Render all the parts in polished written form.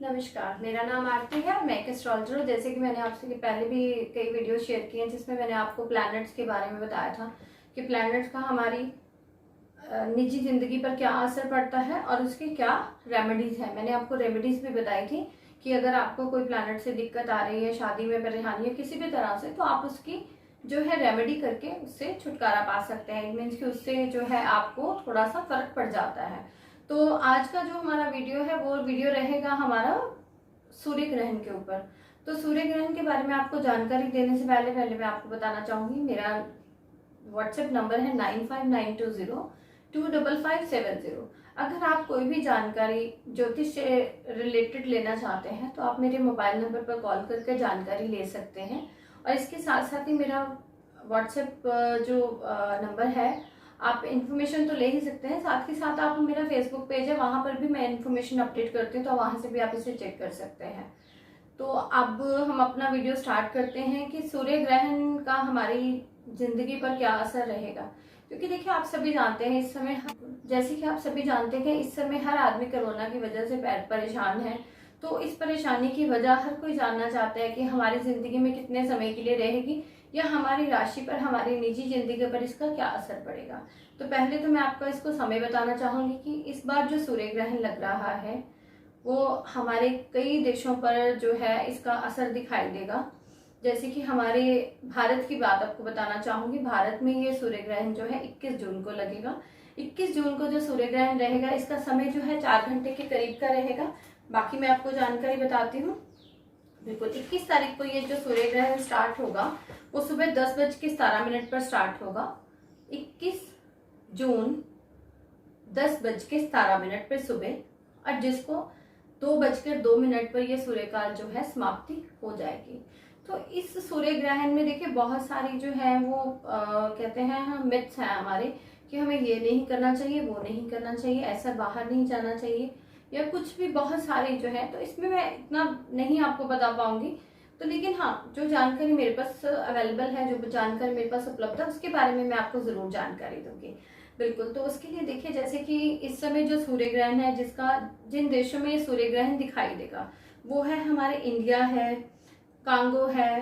नमस्कार, मेरा नाम आरती है और मैं एक एस्ट्रोलॉजर हूँ। जैसे कि मैंने आपसे पहले भी कई वीडियो शेयर किए हैं जिसमें मैंने आपको प्लैनेट्स के बारे में बताया था कि प्लैनेट्स का हमारी निजी जिंदगी पर क्या असर पड़ता है और उसकी क्या रेमेडीज है। मैंने आपको रेमेडीज भी बताई थी कि अगर आपको कोई प्लैनेट से दिक्कत आ रही है, शादी में परेशानी है, किसी भी तरह से, तो आप उसकी जो है रेमेडी करके उससे छुटकारा पा सकते हैं। मीन्स कि उससे जो है आपको थोड़ा सा फर्क पड़ जाता है। तो आज का जो हमारा वीडियो है वो वीडियो रहेगा हमारा सूर्य ग्रहण के ऊपर। तो सूर्य ग्रहण के बारे में आपको जानकारी देने से पहले मैं आपको बताना चाहूंगी, मेरा व्हाट्सएप नंबर है 9592025570। अगर आप कोई भी जानकारी ज्योतिष से रिलेटेड लेना चाहते हैं तो आप मेरे मोबाइल नंबर पर कॉल करके जानकारी ले सकते हैं। और इसके साथ साथ ही मेरा व्हाट्सएप जो नंबर है, आप इन्फॉर्मेशन तो ले ही सकते हैं, साथ ही साथ आप मेरा फेसबुक पेज है, वहां पर भी मैं इन्फॉर्मेशन अपडेट करती हूँ, तो वहां से भी आप इसे चेक कर सकते हैं। तो अब हम अपना वीडियो स्टार्ट करते हैं कि सूर्य ग्रहण का हमारी जिंदगी पर क्या असर रहेगा। क्योंकि देखिए, आप सभी जानते हैं इस समय, जैसे कि आप सभी जानते हैं इस समय हर आदमी कोरोना की वजह से परेशान है। तो इस परेशानी की वजह हर कोई जानना चाहता है कि हमारी जिंदगी में कितने समय के लिए रहेगी या हमारी राशि पर, हमारी निजी जिंदगी पर इसका क्या असर पड़ेगा। तो पहले तो मैं आपको इसको समय बताना चाहूंगी कि इस बार जो सूर्य ग्रहण लग रहा है वो हमारे कई देशों पर जो है इसका असर दिखाई देगा। जैसे कि हमारे भारत की बात आपको बताना चाहूंगी, भारत में ये सूर्य ग्रहण जो है 21 जून को लगेगा। 21 जून को जो सूर्य ग्रहण रहेगा इसका समय जो है 4 घंटे के करीब का रहेगा। बाकी मैं आपको जानकारी बताती हूँ। बिल्कुल 21 तारीख को ये जो सूर्य ग्रहण स्टार्ट होगा वो सुबह 10:17 पर स्टार्ट होगा। 21 जून 10:17 पर सुबह, और जिसको 2:02 पर यह सूर्यकाल जो है समाप्ति हो जाएगी। तो इस सूर्य ग्रहण में देखिए बहुत सारी जो है वो कहते हैं मिथ्स हैं हमारे, कि हमें ये नहीं करना चाहिए, वो नहीं करना चाहिए, ऐसा बाहर नहीं जाना चाहिए, या कुछ भी बहुत सारे जो है। तो इसमें मैं इतना नहीं आपको बता पाऊंगी। तो लेकिन हाँ, जो जानकारी मेरे पास अवेलेबल है, जो जानकारी मेरे पास उपलब्ध है, उसके बारे में मैं आपको जरूर जानकारी दूंगी। बिल्कुल, तो उसके लिए देखिए, जैसे कि इस समय जो सूर्य ग्रहण है, जिन देशों में ये सूर्य ग्रहण दिखाई देगा वो है हमारे इंडिया है, कांगो है,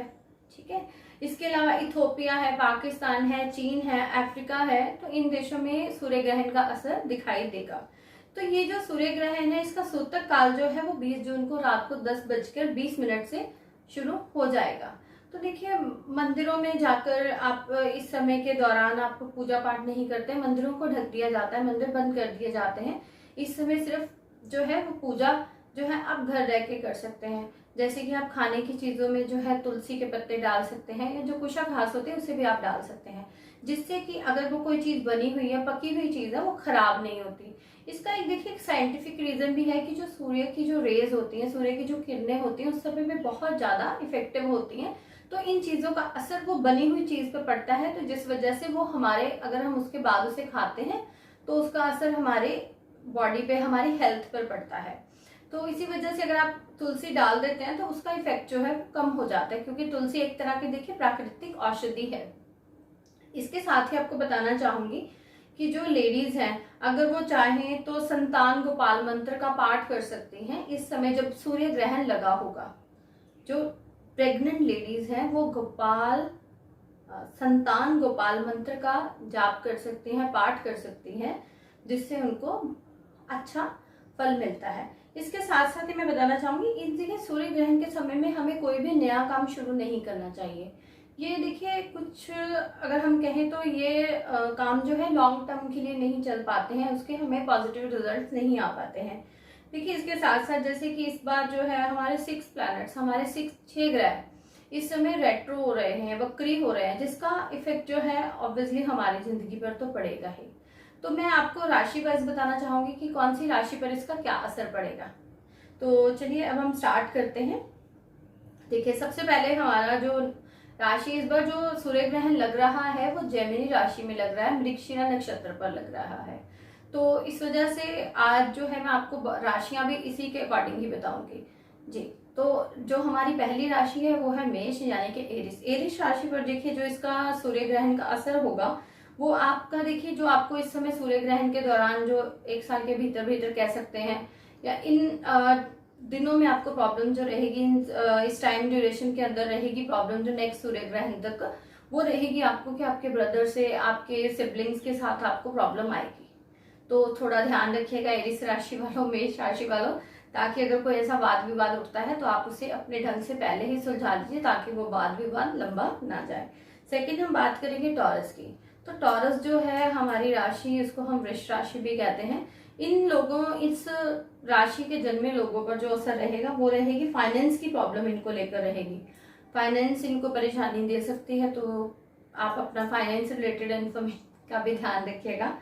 ठीक है। इसके अलावा इथोपिया है, पाकिस्तान है, चीन है, अफ्रीका है। तो इन देशों में सूर्य ग्रहण का असर दिखाई देगा। तो ये जो सूर्य ग्रहण है इसका सूतक काल जो है वो 20 जून को रात को 10:20 से शुरू हो जाएगा। तो देखिए, मंदिरों में जाकर आप इस समय के दौरान आप पूजा पाठ नहीं करते, मंदिरों को ढक दिया जाता है, मंदिर बंद कर दिए जाते हैं। इस समय सिर्फ जो है वो पूजा जो है आप घर रह के कर सकते हैं। जैसे कि आप खाने की चीजों में जो है तुलसी के पत्ते डाल सकते हैं, या जो कुशा घास होती है उसे भी आप डाल सकते हैं, जिससे कि अगर वो कोई चीज बनी हुई है, पकी हुई चीज है, वो खराब नहीं होती। इसका एक देखिए एक साइंटिफिक रीजन भी है कि जो सूर्य की जो रेज होती हैं, सूर्य की जो किरणें होती हैं, उस समय में बहुत ज्यादा इफेक्टिव होती हैं। तो इन चीजों का असर वो बनी हुई चीज पर पड़ता है, तो जिस वजह से वो हमारे, अगर हम उसके बाद उसे खाते हैं तो उसका असर हमारे बॉडी पे, हमारी हेल्थ पर पड़ता है। तो इसी वजह से अगर आप तुलसी डाल देते हैं तो उसका इफेक्ट जो है कम हो जाता है, क्योंकि तुलसी एक तरह की देखिए प्राकृतिक औषधि है। इसके साथ ही आपको बताना चाहूंगी कि जो लेडीज हैं, अगर वो चाहें तो संतान गोपाल मंत्र का पाठ कर सकती हैं इस समय जब सूर्य ग्रहण लगा होगा। जो प्रेग्नेंट लेडीज हैं वो संतान गोपाल मंत्र का जाप कर सकती हैं, पाठ कर सकती हैं, जिससे उनको अच्छा फल मिलता है। इसके साथ साथ ही मैं बताना चाहूंगी, इन देखिए सूर्य ग्रहण के समय में हमें कोई भी नया काम शुरू नहीं करना चाहिए। ये देखिए कुछ अगर हम कहें तो ये काम जो है लॉन्ग टर्म के लिए नहीं चल पाते हैं, उसके हमें पॉजिटिव रिजल्ट्स नहीं आ पाते हैं। देखिए इसके साथ साथ जैसे कि इस बार जो है हमारे 6 प्लैनेट्स, हमारे 6 ग्रह इस समय रेट्रो हो रहे हैं, वक्री हो रहे हैं, जिसका इफेक्ट जो है ऑब्वियसली हमारी जिंदगी पर तो पड़ेगा ही। तो मैं आपको राशि वाइज बताना चाहूंगी कि कौन सी राशि पर इसका क्या असर पड़ेगा। तो चलिए अब हम स्टार्ट करते हैं। देखिए सबसे पहले हमारा जो राशि, इस बार जो सूर्य ग्रहण लग रहा है वो जेमिनी राशि में लग रहा है, मृगशिरा नक्षत्र पर लग रहा है। तो इस वजह से आज जो है मैं आपको राशियां भी इसी के अकॉर्डिंग ही बताऊंगी जी। तो जो हमारी पहली राशि है वो है मेष, यानी कि एरिस। एरिस राशि पर देखिए जो इसका सूर्य ग्रहण का असर होगा वो आपका, देखिए जो आपको इस समय सूर्य ग्रहण के दौरान जो 1 साल के भीतर भीतर कह सकते हैं, या इन दिनों में आपको प्रॉब्लम जो रहेगी, इस टाइम ड्यूरेशन के अंदर रहेगी प्रॉब्लम जो नेक्स्ट सूर्य ग्रहण तक वो रहेगी आपको, कि आपके ब्रदर से, आपके सिबलिंग्स के साथ आपको प्रॉब्लम आएगी। तो थोड़ा ध्यान रखिएगा एरिस राशि वालों, मेष राशि वालों, ताकि अगर कोई ऐसा वाद विवाद उठता है तो आप उसे अपने ढंग से पहले ही सुलझा लीजिए, ताकि वो वाद विवाद लंबा ना जाए। सेकंड हम बात करेंगे टॉरस की। तो टॉरस जो है हमारी राशि, इसको हम वृष राशि भी कहते हैं। इन लोगों, इस राशि के जन्मे लोगों पर जो असर रहेगा वो रहेगी फाइनेंस की प्रॉब्लम इनको लेकर रहेगी। फाइनेंस इनको परेशानी दे सकती है, तो आप अपना फाइनेंस रिलेटेड इन्फॉर्मेशन का भी ध्यान रखिएगा।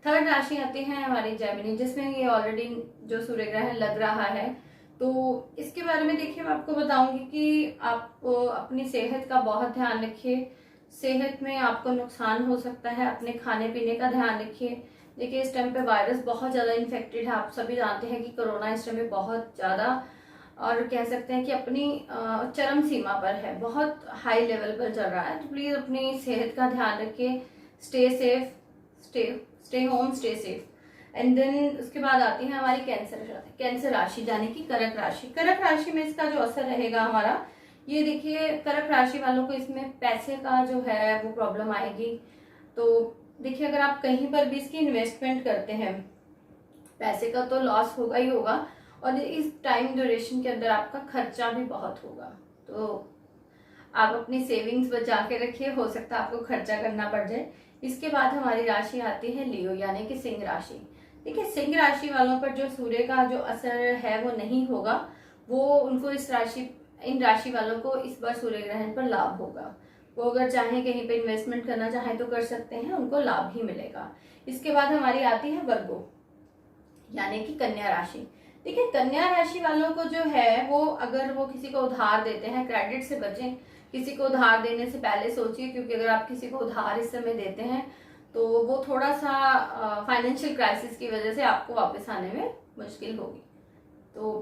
थर्ड राशि आती है हमारी जेमिनी, जिसमें ये ऑलरेडी जो सूर्य ग्रहण लग रहा है। तो इसके बारे में देखिए मैं आपको बताऊंगी कि आप अपनी सेहत का बहुत ध्यान रखिए। सेहत में आपको नुकसान हो सकता है, अपने खाने पीने का ध्यान रखिए। देखिए इस टाइम पे वायरस बहुत ज़्यादा इन्फेक्टेड है, आप सभी जानते हैं कि कोरोना इस टाइम पे बहुत ज़्यादा, और कह सकते हैं कि अपनी चरम सीमा पर है, बहुत हाई लेवल पर चल रहा है। तो प्लीज़ अपनी सेहत का ध्यान रखिए। Stay safe, stay home, stay safe. And then उसके बाद आती है हमारी कैंसर राशि, यानी कि कर्क राशि। कर्क राशि में इसका जो असर रहेगा हमारा, ये देखिए कर्क राशि वालों को इसमें पैसे का जो है वो प्रॉब्लम आएगी। तो देखिए अगर आप कहीं पर भी इसकी इन्वेस्टमेंट करते हैं, पैसे का तो लॉस होगा ही होगा, और इस टाइम ड्यूरेशन के अंदर आपका खर्चा भी बहुत होगा। तो आप अपनी सेविंग्स बचा के रखिए, हो सकता है आपको खर्चा करना पड़ जाए। इसके बाद हमारी राशि आती है लियो, यानी कि सिंह राशि। देखिए सिंह राशि वालों पर जो सूर्य का जो असर है वो नहीं होगा, वो उनको इन राशि वालों को इस बार सूर्य ग्रहण पर लाभ होगा। वो अगर चाहें कहीं पे इन्वेस्टमेंट करना चाहें तो कर सकते हैं, उनको लाभ ही मिलेगा। इसके बाद हमारी आती है वर्गो, यानी कि कन्या राशि। देखिए कन्या राशि वालों को जो है वो, अगर वो किसी को उधार देते हैं, क्रेडिट से बचें। किसी को उधार देने से पहले सोचिए, क्योंकि अगर आप किसी को उधार इस समय देते हैं तो वो थोड़ा सा फाइनेंशियल क्राइसिस की वजह से आपको वापस आने में मुश्किल होगी। तो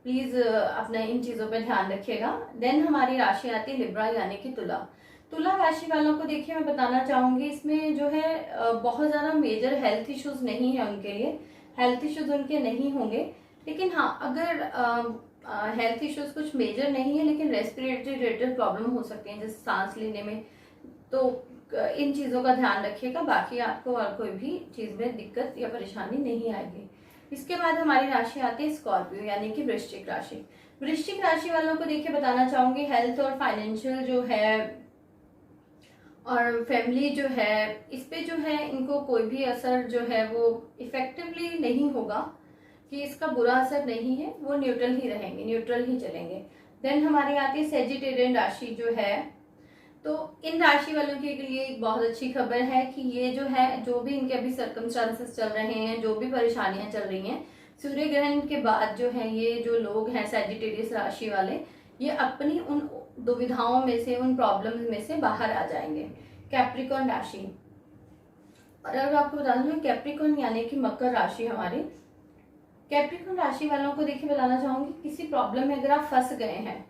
प्लीज अपने इन चीजों पर ध्यान रखिएगा। देन हमारी राशि आती है लिब्रा, यानी कि तुला। तुला राशि वालों को देखिए मैं बताना चाहूंगी, इसमें जो है बहुत ज्यादा मेजर हेल्थ इश्यूज नहीं है उनके लिए, हेल्थ इश्यूज उनके नहीं होंगे। लेकिन हाँ, अगर हेल्थ इश्यूज कुछ मेजर नहीं है लेकिन रेस्पिरेटरी रिलेटेड प्रॉब्लम हो सकते हैं, जैसे सांस लेने में, तो इन चीजों का ध्यान रखिएगा। बाकी आपको और कोई भी चीज में दिक्कत या परेशानी नहीं आएगी। इसके बाद हमारी राशि आती है स्कॉर्पियो, यानी कि वृश्चिक राशि। वृश्चिक राशि वालों को देखिए बताना चाहूंगी, हेल्थ और फाइनेंशियल जो है और फैमिली जो है, इस पे जो है इनको कोई भी असर जो है वो इफेक्टिवली नहीं होगा, कि इसका बुरा असर नहीं है, वो न्यूट्रल ही रहेंगे, न्यूट्रल ही चलेंगे। देन हमारी आती है सेजिटेरियन राशि जो है। तो इन राशि वालों के लिए एक बहुत अच्छी खबर है कि ये जो है, जो भी इनके अभी सर्कमस्टांसेस चल रहे हैं, जो भी परेशानियां चल रही हैं, सूर्य ग्रहण के बाद जो है ये जो लोग हैं सेजिटेरियस राशि वाले, ये अपनी उन दुविधाओं में से, उन प्रॉब्लम्स में से बाहर आ जाएंगे। कैप्रिकॉर्न राशि, और अगर आपको बता दूं कैप्रिकॉर्न यानी कि मकर राशि हमारी, कैप्रिकॉर्न राशि वालों को देखिए बताना चाहूंगी, किसी प्रॉब्लम में अगर आप फंस गए हैं,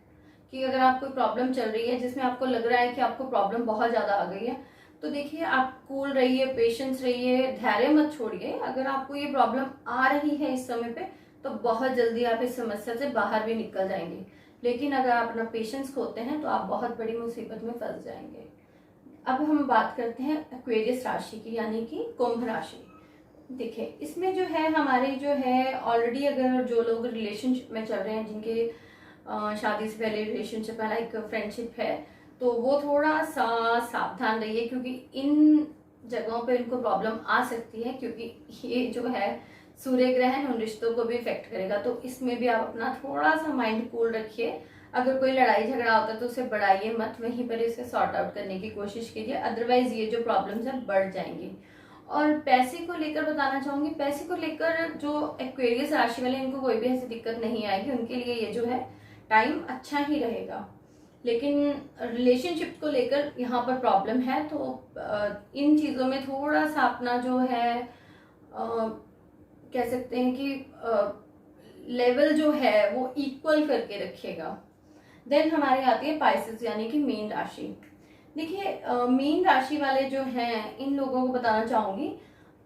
कि अगर आप कोई प्रॉब्लम चल रही है जिसमें आपको लग रहा है कि आपको प्रॉब्लम बहुत ज्यादा आ गई है, तो देखिए आप कूल रहिए, पेशेंस रहिए, धैर्य मत छोड़िए। अगर आपको ये प्रॉब्लम आ रही है इस समय पे, तो बहुत जल्दी आप इस समस्या से बाहर भी निकल जाएंगे। लेकिन अगर आप अपना पेशेंस खोते हैं तो आप बहुत बड़ी मुसीबत में फंस जाएंगे। अब हम बात करते हैं एक्वेरियस राशि की, यानी कि कुंभ राशि। देखिए इसमें जो है हमारे जो है ऑलरेडी, अगर जो लोग रिलेशनशिप में चल रहे हैं, जिनके शादी से पहले रिलेशनशिप है, लाइक फ्रेंडशिप है, तो वो थोड़ा सा सावधान रहिए, क्योंकि इन जगहों पे इनको प्रॉब्लम आ सकती है, क्योंकि ये जो है सूर्य ग्रहण उन रिश्तों को भी इफेक्ट करेगा। तो इसमें भी आप अपना थोड़ा सा माइंड कूल रखिए। अगर कोई लड़ाई झगड़ा होता है तो उसे बढ़ाइए मत, वहीं पर इसे सॉर्ट आउट करने की कोशिश कीजिए, अदरवाइज ये जो प्रॉब्लम्स है बढ़ जाएंगी। और पैसे को लेकर बताना चाहूंगी, पैसे को लेकर जो एक्वेरियस राशि वाले, इनको कोई भी ऐसी दिक्कत नहीं आएगी, उनके लिए ये जो है टाइम अच्छा ही रहेगा। लेकिन रिलेशनशिप को लेकर यहाँ पर प्रॉब्लम है, तो इन चीजों में थोड़ा सा अपना जो है कह सकते हैं कि लेवल जो है वो इक्वल करके रखिएगा। देन हमारी आती है पाइसेस, यानी कि मीन राशि। देखिए मीन राशि वाले जो हैं, इन लोगों को बताना चाहूंगी,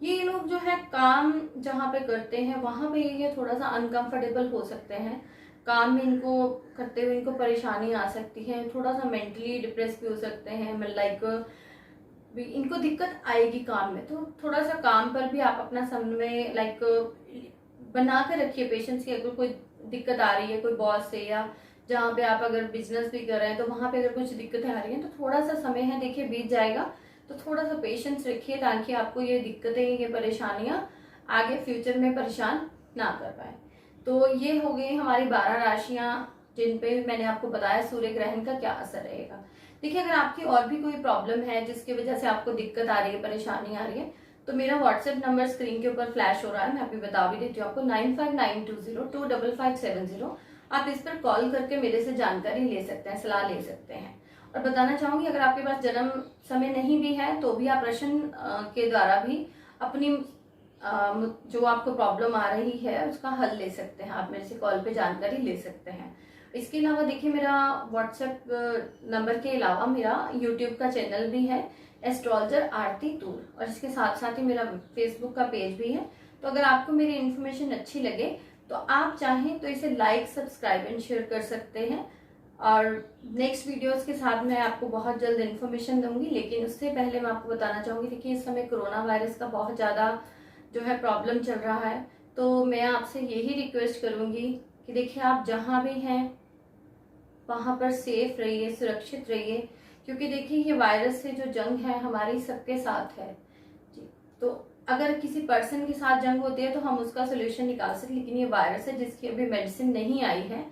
ये लोग जो है काम जहाँ पे करते हैं वहां पे ये थोड़ा सा अनकंफर्टेबल हो सकते हैं। काम में इनको करते हुए इनको परेशानी आ सकती है, थोड़ा सा मेंटली डिप्रेस भी हो सकते हैं, लाइक भी इनको दिक्कत आएगी काम में। तो थोड़ा सा काम पर भी आप अपना समय लाइक बना कर रखिए पेशेंस की। अगर कोई दिक्कत आ रही है कोई बॉस से, या जहाँ पे आप अगर बिजनेस भी कर रहे हैं तो वहाँ पे अगर कुछ दिक्कतें आ रही हैं, तो थोड़ा सा समय है देखिए बीत जाएगा, तो थोड़ा सा पेशेंस रखिए ताकि आपको ये दिक्कतें, ये परेशानियां आगे फ्यूचर में परेशान ना कर पाए। तो ये हो गई हमारी 12 राशियां जिन पे मैंने आपको बताया सूर्य ग्रहण का क्या असर रहेगा। देखिए, अगर आपकी और भी कोई प्रॉब्लम है जिसकी वजह से आपको दिक्कत आ रही है, परेशानी आ रही है, तो मेरा व्हाट्सएप नंबर स्क्रीन के ऊपर फ्लैश हो रहा है, मैं अभी बता भी देती हूँ आपको, 9592025570। आप इस पर कॉल करके मेरे से जानकारी ले सकते हैं, सलाह ले सकते हैं। और बताना चाहूंगी, अगर आपके पास जन्म समय नहीं भी है तो भी आप प्रश्न के द्वारा भी अपनी जो आपको प्रॉब्लम आ रही है उसका हल ले सकते हैं, आप मेरे से कॉल पे जानकारी ले सकते हैं। इसके अलावा देखिए, मेरा व्हाट्सएप नंबर के अलावा मेरा यूट्यूब का चैनल भी है, एस्ट्रोलॉजर आरती तूर, और इसके साथ साथ ही मेरा फेसबुक का पेज भी है। तो अगर आपको मेरी इन्फॉर्मेशन अच्छी लगे तो आप चाहें तो इसे लाइक, सब्सक्राइब एंड शेयर कर सकते हैं। और नेक्स्ट वीडियोस के साथ मैं आपको बहुत जल्द इन्फॉर्मेशन दूंगी, लेकिन उससे पहले मैं आपको बताना चाहूंगी, देखिए इस समय कोरोना वायरस का बहुत ज़्यादा जो है प्रॉब्लम चल रहा है। तो मैं आपसे यही रिक्वेस्ट करूंगी कि देखिए, आप जहाँ भी हैं वहाँ पर सेफ रहिए, सुरक्षित रहिए, क्योंकि देखिए ये वायरस से जो जंग है हमारी सबके साथ है जी। तो अगर किसी पर्सन के साथ जंग होती है तो हम उसका सोल्यूशन निकाल सकते, लेकिन ये वायरस है जिसकी अभी मेडिसिन नहीं आई है।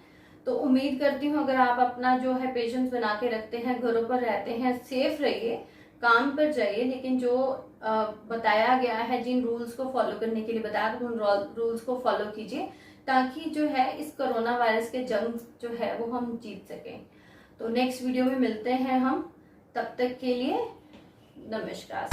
तो उम्मीद करती हूँ अगर आप अपना जो है पेशेंस बना के रखते हैं, घरों पर रहते हैं, सेफ रहिए, काम पर जाइए, लेकिन जो बताया गया है, जिन रूल्स को फॉलो करने के लिए बताया, तो उन रूल्स को फॉलो कीजिए ताकि जो है इस कोरोना वायरस के जंग जो है वो हम जीत सकें। तो नेक्स्ट वीडियो में मिलते हैं हम, तब तक के लिए नमस्कार।